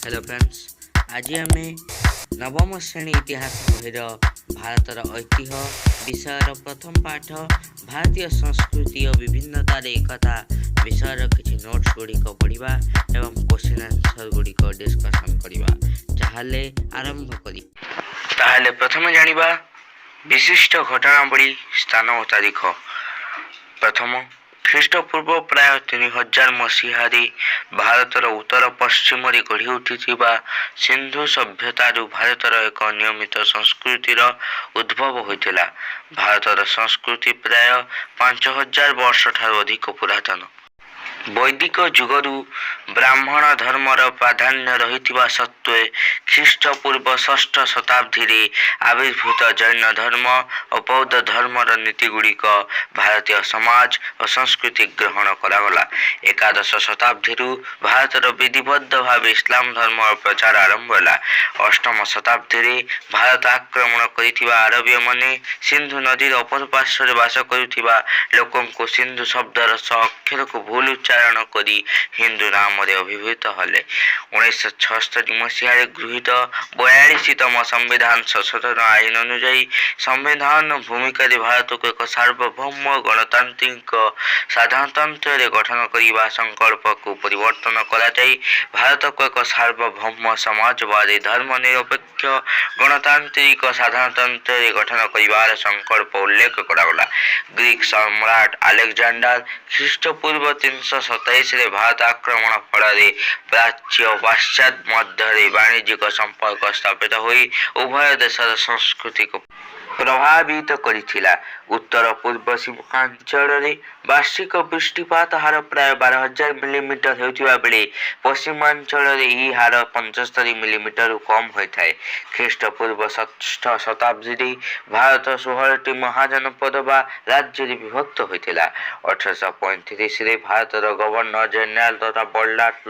Hello friends, आज आम नवम श्रेणी इतिहास बहिर भारतर ऐतिह्य विषय प्रथम पाठ भारतीय संस्कृति और विभिन्नतार एकता विषय किसी नोट्स गुड़िक पढ़ा एवं क्वेश्चन आंसर गुड़िक डिस्कसन करवा। जहाले आरंभ करी ताहले प्रथम जानिबा विशिष्ट घटनावली स्थान और तारीख। प्रथम ଖ୍ରୀଷ୍ଟପୂର୍ବ ପ୍ରାୟ 3000 ମସିହାରେ ଭାରତର ଉତ୍ତର ପଶ୍ଚିମରେ ଗଢ଼ି ଉଠିଥିବା ସିନ୍ଧୁ ସଭ୍ୟତାରୁ ଭାରତର ଏକ ନିୟମିତ ସଂସ୍କୃତିର ଉଦ୍ଭବ ହୋଇଥିଲା। ଭାରତର ସଂସ୍କୃତି ପ୍ରାୟ 5000 ବର୍ଷ ଠାରୁ ଅଧିକ ପୁରାତନ। ବୈଦିକ ଯୁଗରୁ ବ୍ରାହ୍ମଣ ଧର୍ମର ପ୍ରାଧାନ୍ୟ ରହିଥିବା ସତ୍ତ୍ୱେ ଖ୍ରୀଷ୍ଟପୂର୍ବ 6ଠ ଶତାବ୍ଦୀରେ ଆବିର୍ଭୂତ ଜୈନ ଧର୍ମ ଓ ବୌଦ୍ଧ ଧର୍ମର ନୀତିଗୁଡ଼ିକ ଭାରତୀୟ ସମାଜ ଓ ସଂସ୍କୃତି ଗ୍ରହଣ କରାଗଲା। ଏକାଦଶ ଶତାବ୍ଦୀରୁ ଭାରତର ବିଧିବଦ୍ଧ ଭାବେ ଇସଲାମ ଧର୍ମର ପ୍ରଚାର ଆରମ୍ଭ ହେଲା। ଅଷ୍ଟମ ଶତାବ୍ଦୀରେ ଭାରତ ଆକ୍ରମଣ କରିଥିବା ଆରବୀୟମାନେ ସିନ୍ଧୁ ନଦୀର ଅପର ପାର୍ଶ୍ୱରେ ବାସ କରୁଥିବା ଲୋକଙ୍କୁ ସିନ୍ଧୁ ଶବ୍ଦର ଅକ୍ଷରକୁ ଭୁଲ ଉଚ୍ଚାରଣ କରି ହିନ୍ଦୁ ନାମରେ ଅଭିଭୂତ ହେଲେ। 1976 ମସିହାରେ ଗୃହୀତ 42ତମ ସମ୍ବିଧାନ ସଂଶୋଧନ ଆଇନ ଅନୁଯାୟୀ ସମ୍ବିଧାନ ଭୂମିକାରେ ଭାରତକୁ ଏକ ସାର୍ବଭୌମ ଗଣତାନ୍ତ୍ରିକ ସାଧାରଣତନ୍ତ୍ରରେ ଗଠନ କରିବା ସଂକଳ୍ପକୁ ପରିବର୍ତ୍ତନ କରାଯାଇ ଭାରତକୁ ଏକ ସାର୍ବଭୌମ ସମାଜବାଦୀ ଧର୍ମନିରପେକ୍ଷ ଗଣତାନ୍ତ୍ରିକ ସାଧାରଣତନ୍ତ୍ରରେ ଗଠନ କରିବାର ସଂକଳ୍ପ ଉଲ୍ଲେଖ କରାଗଲା। ଗ୍ରୀକ୍ ସମ୍ରାଟ ଆଲେକଜାଣ୍ଡାର ଖ୍ରୀଷ୍ଟପୂର୍ବ 327ରେ ଭାରତ ଆକ୍ରମଣ ଫଳରେ ପ୍ରାଚ୍ୟ ଓ ପାଶ୍ଚାତ୍ୟ ମଧ୍ୟରେ ବାଣିଜ୍ୟିକ ସମ୍ପର୍କ ସ୍ଥାପିତ ହୋଇ ଉଭୟ ଦେଶର ସଂସ୍କୃତିକୁ ପ୍ରଭାବିତ କରିଥିଲା। ଉତ୍ତର ପୂର୍ବ ସୀମାଞ୍ଚଳରେ ବାର୍ଷିକ ବୃଷ୍ଟିପାତ ହାର ପ୍ରାୟ 12000 ମିଲିମିଟର ହେଉଥିବା ବେଳେ ପଶ୍ଚିମାଞ୍ଚଳରେ ଏହି ହାର 75 ମିଲିମିଟରରୁ କମ୍ ହୋଇଥାଏ। ଖ୍ରୀଷ୍ଟପୂର୍ବ 6ଠ ଶତାବ୍ଦୀରେ ଭାରତ 16ଟି ମହାଜନପଦ ବା ରାଜ୍ୟରେ ବିଭକ୍ତ ହୋଇଥିଲା। 1835ରେ ଭାରତର ଗଭର୍ଣ୍ଣର ଜେନେରାଲ ତଥା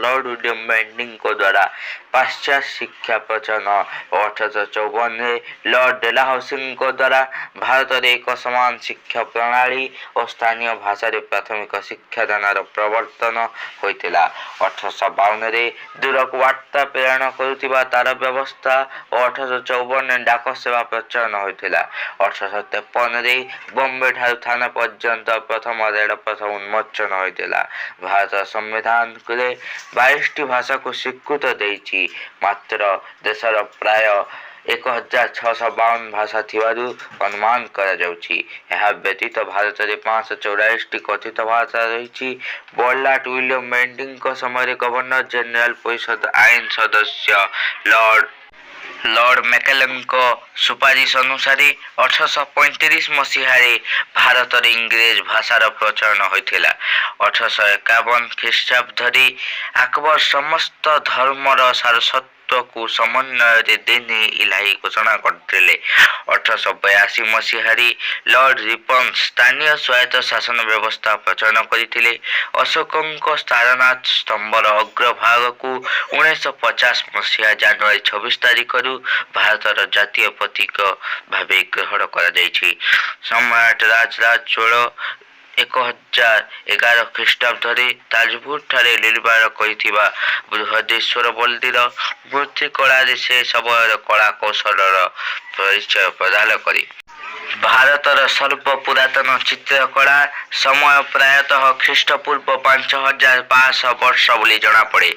ଲର୍ଡ ୱିଲିୟମ ବେଣ୍ଟିଙ୍କ ଦ୍ୱାରା ପାଶ୍ଚାତ୍ୟ ଶିକ୍ଷା ପ୍ରଚଳନ ଓ 1854ରେ ଲର୍ଡ ଡେଲହାଉସିଙ୍କ ଦ୍ୱାରା ଭାରତରେ ଏକ ସମାନ ଶିକ୍ଷା ପ୍ରଣାଳୀ ଓ ସ୍ଥାନୀୟ ଭାଷାରେ ପ୍ରାଥମିକ ଶିକ୍ଷାଦାନର ପ୍ରବର୍ତ୍ତନ ହୋଇଥିଲା। 1852ରେ ଦୂରକୁ ବାର୍ତ୍ତା ପ୍ରେରଣ କରୁଥିବା ତାର ବ୍ୟବସ୍ଥା ଓ 1854ରେ ଡାକ ସେବା ପ୍ରଚଳନ ହୋଇଥିଲା। 1853ରେ ବମ୍ବେ ଠାରୁ ଥାନା ପର୍ଯ୍ୟନ୍ତ ପ୍ରଥମ ରେଳପଥ ଉନ୍ମୋଚନ ହୋଇଥିଲା। ଭାରତ ସମ୍ବିଧାନରେ 22ଟି ଭାଷାକୁ ସ୍ୱୀକୃତ ଦେଇଛି। ମାତ୍ର ଦେଶର ପ୍ରାୟ 1652 ଭାଷା ଥିବାରୁ ଅନୁମାନ କରାଯାଉଛି। ଏହା ବ୍ୟତୀତ ଭାରତରେ 544ଟି କଥିତ ଭାଷା ରହିଛି। ଲର୍ଡ ୱିଲିୟମ ବେଣ୍ଟିଙ୍କ ସମୟରେ ଗଭର୍ଣ୍ଣର ଜେନେରାଲ ପରିଷଦ ଆଇନ ସଦସ୍ୟ ଲର୍ଡ ମେକାଲେଙ୍କ ସୁପାରିଶ ଅନୁସାରେ 1835 ମସିହାରେ ଭାରତରେ ଇଂରେଜ ଭାଷାର ପ୍ରଚଳନ ହୋଇଥିଲା। 1851 ଖ୍ରୀଷ୍ଟାବ୍ଦରେ ଆକବର ସମସ୍ତ ଧର୍ମର ସାରସ୍ୱତକୁ ସମନ୍ୱୟରେ ଦିନ୍ ଇଲାହି ଘୋଷଣା କରିଥିଲେ। 1882 ମସିହାରେ ଲର୍ଡ ରିପନ ସ୍ଥାନୀୟ ସ୍ୱାୟତ୍ତ ଶାସନ ବ୍ୟବସ୍ଥା ପ୍ରଚଳନ କରିଥିଲେ। ଅଶୋକଙ୍କ ସାରନାଥ ସ୍ତମ୍ଭର ଅଗ୍ରଭାଗକୁ 1950 ମସିହା ଜାନୁଆରୀ 26 ତାରିଖରୁ ଭାରତର ଜାତୀୟ ପ୍ରତୀକ ଭାବେ ଗ୍ରହଣ କରାଯାଇଛି। ସମ୍ରାଟ ରାଜରାଜ ଚୋଳ 1011 ଖ୍ରୀଷ୍ଟାବ୍ଦରେ ତାଜପୁରଠାରେ ନିର୍ମାଣ କରିଥିବା ବୃହଦେଶ୍ୱର ମନ୍ଦିର ମୂର୍ତ୍ତିକଳାରେ ସେ ସମୟର କଳା କୌଶଳର ପରିଚୟ ପ୍ରଦାନ କରେ। ଭାରତର ସର୍ବ ପୁରାତନ ଚିତ୍ରକଳା ସମୟ ପ୍ରାୟତଃ ଖ୍ରୀଷ୍ଟପୂର୍ବ 5500 ବର୍ଷ ବୋଲି ଜଣାପଡ଼େ।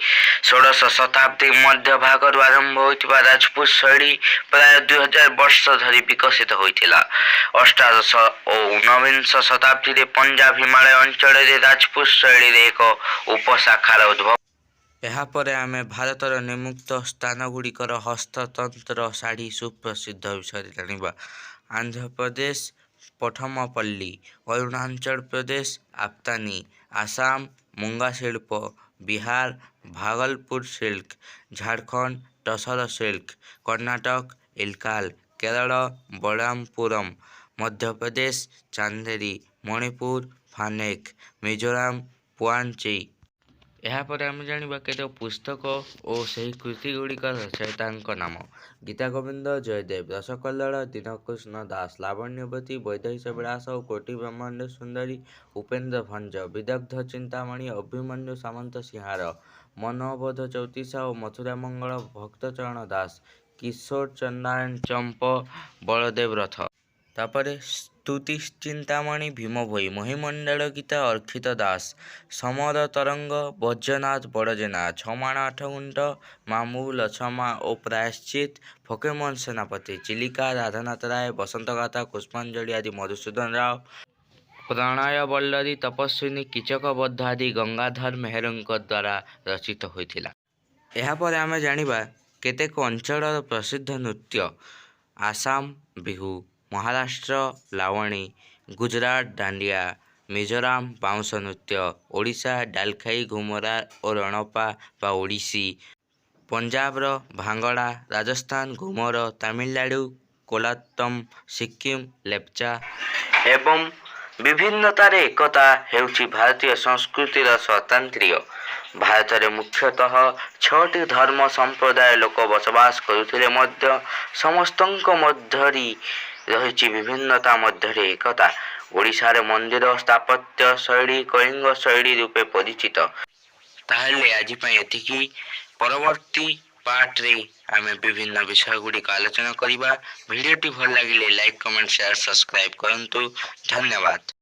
16ଶ ଶତାବ୍ଦୀ ମଧ୍ୟଭାଗରୁ ଆରମ୍ଭ ହୋଇଥିବା ରାଜପୁତ ଶୈଳୀ ପ୍ରାୟ 2000 ବର୍ଷ ଧରି ବିକଶିତ ହୋଇଥିଲା। ଅଷ୍ଟାଦଶ ଓ ଊନବିଂଶ ଶତାବ୍ଦୀରେ ପଞ୍ଜାବ ହିମାଳୟ ଅଞ୍ଚଳରେ ରାଜପୁତ ଶୈଳୀରେ ଏକ ଉପଶାଖାର ଉଦ୍ଭବ। ଏହାପରେ ଆମେ ଭାରତର ନିମ୍ନୋକ୍ତ ସ୍ଥାନଗୁଡ଼ିକର ହସ୍ତତନ୍ତ ଶାଢ଼ୀ ସୁପ୍ରସିଦ୍ଧ ବିଷୟରେ ଜାଣିବା। ଆନ୍ଧ୍ରପ୍ରଦେଶ ପଠମପଲ୍ଲୀ, ଅରୁଣାଚଳ ପ୍ରଦେଶ ଆଫ୍ତାନି, ଆସାମ ମୁଙ୍ଗା ଶିଳ୍ପ, ବିହାର ଭାଗଲପୁର ସିଲ୍କ, ଝାଡ଼ଖଣ୍ଡ ଟସର ସିଲ୍କ, କର୍ଣ୍ଣାଟକ ଇଲକାଲ, କେରଳ ବଳରାମପୁରମ୍, ମଧ୍ୟପ୍ରଦେଶ ଚାନ୍ଦେରୀ, ମଣିପୁର ଫାନେକ, ମିଜୋରାମ ପୁଆଞ୍ଚି। ଏହାପରେ ଆମେ ଜାଣିବା କେତେକ ପୁସ୍ତକ ଓ ସେହି କୃତିଗୁଡ଼ିକର ରଚୟିତାଙ୍କ ନାମ। ଗୀତାଗୋବିନ୍ଦ, ଜୟଦେବ, ରସକଲ୍ଲୋଳ, ଦୀନକୃଷ୍ଣ ଦାସ, ଲାବଣ୍ୟବତୀ, ବୈଦେହୀଶ ବିଳାସ ଓ କୋଟି ବ୍ରହ୍ମାଣ୍ଡ ସୁନ୍ଦରୀ, ଉପେନ୍ଦ୍ର ଭଞ୍ଜ, ବିଦଗ୍ଧ ଚିନ୍ତାମଣି, ଅଭିମନ୍ୟୁ ସାମନ୍ତ ସିଂହାର, ମନୋବୋଧ ଚୌତିଶା ଓ ମଥୁରା ମଙ୍ଗଳ ଭକ୍ତଚରଣ ଦାସ, କିଶୋର ଚନ୍ଦାୟନ ଚମ୍ପ ବଳଦେବ ରଥ। ତାପରେ ସ୍ତୁତି ଚିନ୍ତାମଣି ଭୀମ ଭୋଇ, ମହିମଣ୍ଡଳ ଗୀତା ଅର୍ଖିତ ଦାସ, ସମର ତରଙ୍ଗ ବୈଦ୍ୟନାଥ ବଡ଼ଜେନା, ଛମାଣ ଆଠଗୁଣ୍ଠ ମାମୁ ଲଛମା ଓ ପ୍ରାୟଶ୍ଚିତ ଫକୀରମୋହନ ସେନାପତି, ଚିଲିକା ରାଧାନାଥ ରାୟ, ବସନ୍ତଗାଥା ପୁଷ୍ପାଞ୍ଜଳି ଆଦି ମଧୁସୂଦନ ରାଓ, ପ୍ରଣୟ ବଲ୍ଲରୀ ତପସ୍ୱିନୀ କୀଚକ ବଧ ଆଦି ଗଙ୍ଗାଧର ମେହେରଙ୍କ ଦ୍ୱାରା ରଚିତ ହୋଇଥିଲା। ଏହାପରେ ଆମେ ଜାଣିବା କେତେକ ଅଞ୍ଚଳର ପ୍ରସିଦ୍ଧ ନୃତ୍ୟ। ଆସାମ ବିହୁ, ମହାରାଷ୍ଟ୍ର ଲାବଣୀ, ଗୁଜରାଟ ଦାଣ୍ଡିଆ, ମିଜୋରାମ ବାଉଁଶ ନୃତ୍ୟ, ଓଡ଼ିଶା ଡାଲଖାଇ ଘୁମରା ଓ ରଣପା ବା ଓଡ଼ିଶୀ, ପଞ୍ଜାବର ଭାଙ୍ଗଡ଼ା, ରାଜସ୍ଥାନ ଘୁମର, ତାମିଲନାଡୁ କୋଲାତ୍ତମ, ସିକ୍କିମ ଲେପ୍ଚା ଏବଂ ବିଭିନ୍ନତାରେ ଏକତା ହେଉଛି ଭାରତୀୟ ସଂସ୍କୃତିର ସ୍ୱାତନ୍ତ୍ର୍ୟ। ଭାରତରେ ମୁଖ୍ୟତଃ 6ଟି ଧର୍ମ ସମ୍ପ୍ରଦାୟ ଲୋକ ବସବାସ କରୁଥିଲେ ମଧ୍ୟ ସମସ୍ତଙ୍କ ମଧ୍ୟରେ ରହିଛି ବିଭିନ୍ନତା ମଧ୍ୟରେ ଏକତା। ଓଡ଼ିଶାରେ ମନ୍ଦିର ସ୍ଥାପତ୍ୟ ଶୈଳୀ କଳିଙ୍ଗ ଶୈଳୀ ରୂପେ ପରିଚିତ। ତାହେଲେ ଆଜି ପାଇଁ ଏତିକି। ପରବର୍ତ୍ତୀ ପାର୍ଟରେ ଆମେ ବିଭିନ୍ନ ବିଷୟ ଗୁଡ଼ିକ ଆଲୋଚନା କରିବା। ଭିଡ଼ିଓଟି ଭଲ ଲାଗିଲେ ଲାଇକ୍, କମେଣ୍ଟ, ସେୟାର, ସବସ୍କ୍ରାଇବ୍ କରନ୍ତୁ। ଧନ୍ୟବାଦ।